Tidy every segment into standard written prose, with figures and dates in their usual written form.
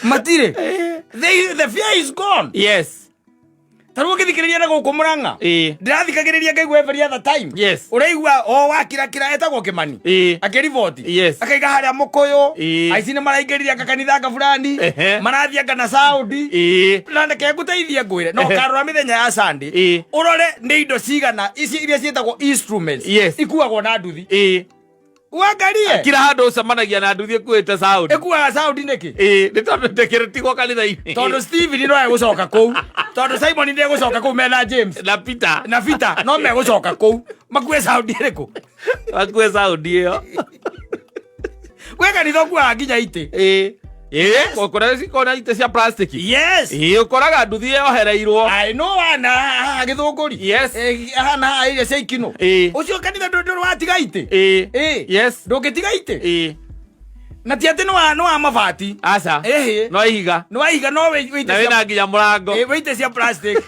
matire the fear is gone. Yes. Taruo githikiriria na guku Murang'a ndirathikagiriria ngaigua every other time. Yes. Uraigua o wakira etagwo Kimani akiriboti akaiga haria Mukuyu aici ni maraingiriria kanitha ka fulani marathia kana Saudi na ndeke nguteithie ngwire no karora mithenya ya Sunday urore ni indo cigana ici iria cietagwo instruments ikuagwo na nduthi Wagarie kila handu ucemanagia na nduthi kuite Saudi ekuaga Saudi niki ni tondu ndekeretigwo kanitha-ini tondu Stephen no egucoka kuu tondu Simon ndi egucoka kuu mena James na Peter no megucoka kuu makue Saudi riku makue Saudi yo kwe kanitha kuaga nginya ite ukora cikona ite cia plastic. Yes. Ukoraga nduthi yohereirwo. I know ana githunguri. Yes. Ana ile cia ikino. Ucio kanitha ndu watiga ite. Yes. Ndungitiga ite. Na ti ati no wa mabati. Aca. No ihiga. No ihiga no wite. Na wina nginya murango. Wite cia plastic.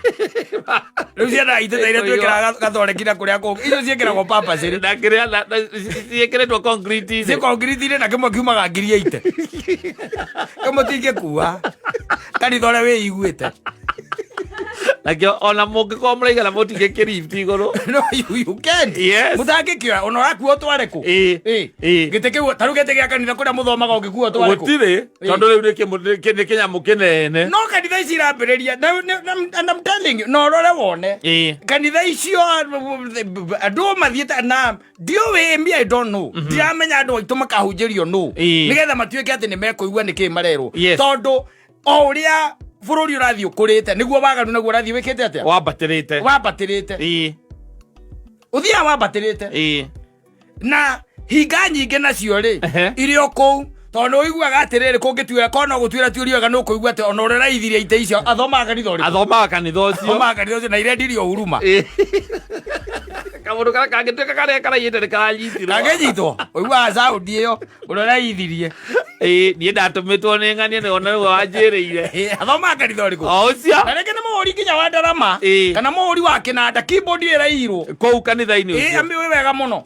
Riu cia ite taire twikira gathondekira kuria ku. Icio ciekiragwo papa ciri. Na kiria ciekiretwo concrete. Cie concrete na kimwe kiumaga ngiri ite. Kama tingekuwa. Kanitha ore we iguite. Nakio ona mungiko muraiga na mutige kirifti iguru. No you can. Yes. Muthangikira ona rakuo tware ku. Gite kiu taru gite gia kanitha kuria muthomaga ungikuo tware ku. Gutire tondu riu ni kinyamu kinene. No kanitha ici irambiriria and I'm telling you no rore wone. Kanitha icio andu mathiete na dio we mbi I don't know. Ndiramenya andu aitu makahunjirio no. Nigetha matuike ati ni mekuigua niki marerwo. Tondu o uria bururi urathi ukurite niguo waganu naguo urathi wikite atia wambatirite uthia wambatirite na hinga nyingi nacio ri iri oku tondu uiguaga atiriri kungituira kono gutwira tiurio ga no kuigua ati ona urera ithiria ite icio athomaga kanitha ucio na irendirio huruma kamundu kara kangituika karia karayite ni karanyitiro kangĩnyitwo uigua Saudi iyo urera ithirie nie ndatumitwo ni ng'ania ni ona ruo wanjiriire athomaga kanitha uriku ucio na reke ni muhuri nginya wa ndarama kana muhuri wa kinanda keyboard irairwo kou kanitha-ini ucio ambi we wega muno